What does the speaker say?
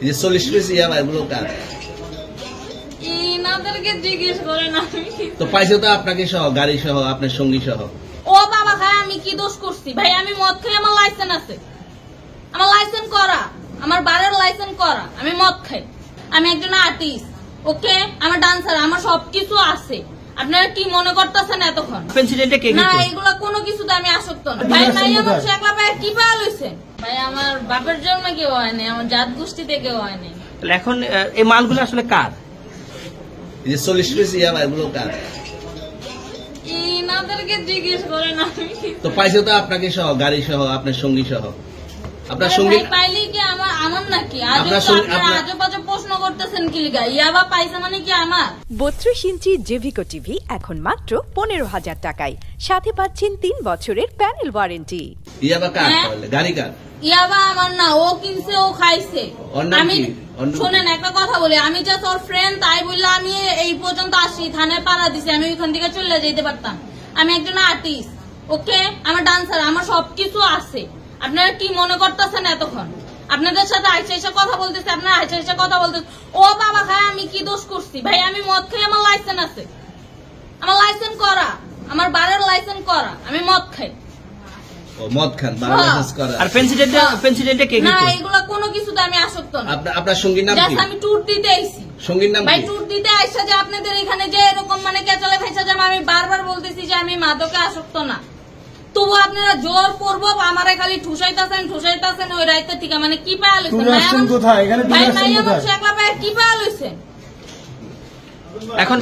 এই যে 40 পিস ইয়াবা এগুলো কার? ইনাদেরকে জিজ্ঞেস করেন আমি তো পাইছে তো আপনাকে সহ, গাড়ি সহ, আপনার সঙ্গী সহ। ও বাবা খায় আমি কি দোষ করছি ভাই? আমি মদ খাই, আমার লাইসেন্স আছে, আমার লাইসেন্স করা, আমার বারের লাইসেন্স করা। আমি মদ খাই, আমি একজন আর্টিস্ট, ওকে, আমার ডান্সার, আমার সবকিছু আছে। আপনারা কি মনে করতেছেন এতক্ষণ? না, এগুলা কোনো কিছুতে আমি আসক্ত না ভাই। নাই আমার একলা ভাই কি পাওয়া লইছে ভাই? আমার বাপের জন্মে কেউ হয় নাই, আমার জাত গোষ্ঠীতে কেউ হয় নাই। এখন এই মালগুলো আসলে কার? এই যে 40 পিস ইয়াবা এগুলো কার? ইনাদেরকে জিজ্ঞেস করেন আমি তো পাইছে তো আপনাকে সহ, গাড়ি সহ, আপনার সঙ্গী সহ। আপনার সঙ্গী পাইলে কি আমার নাকি? আপনার সঙ্গী আজব বাজব প্রশ্ন করতেছেন কি লিগা? ইয়াবা পাইছে মানে কি আমার? 32 ইঞ্চি জেভিকো টিভি এখন মাত্র 15,000 টাকায়, সাথে পাচ্ছেন 3 বছরের প্যানেল ওয়ারেন্টি। ইয়াবা কার তাহলে? গাড়ি কার? ইয়াবা আমার না, ও কিনছে, ও খাইছে। আমি শুনেন একটা কথা বলি, আমি জাস্ট ওর ফ্রেন্ড, তাই বললে আমি এই পর্যন্ত আসি, থানায় পাড়া দিছি, আমি ওইখান থেকে চলে যেতে পারতাম। আমি একজন আর্টিস্ট, ওকে, আমার ডান্সার, আমার সবকিছু আছে। আপনারা কি মনে করতেছেন এতক্ষণ? আপনাদের সাথে আইসা এসে কথা বলতেছে, আপনারা আইসা এসে কথা বলতেছে। ও বাবা খায় আমি কি দোষ করছি ভাই? আমি মদ খাই, আমার লাইসেন্স আছে, আমার লাইসেন্স করা, আমার বারের লাইসেন্স করা। আমি মদ খাই। ও মদ খান, বার লাইসেন্স করা। আর পেন্সিডেন্টে কে না, কি? এগুলা কোনো কিছুতে আমি আসক্ত না। আপনার সঙ্গীর নাম কি? জাস্ট আমি ট্যুর দিতে আইছি। সঙ্গীর নাম ভাই কি? ট্যুর দিতে আইসা যে আপনাদের এখানে যে এরকম মানে কেচলে ফেসা যে আমি বারবার বলতেছি যে আমি মাদকে আসক্ত না, তবু আপনারা জোর করবো আমারে খালি ঠুসাইতাছেন ওই রাইতে থেকে। মানে কি পায়া লইছেন ভাই? নাই আমার একলা ভাই কি পায়া লইছেন এখন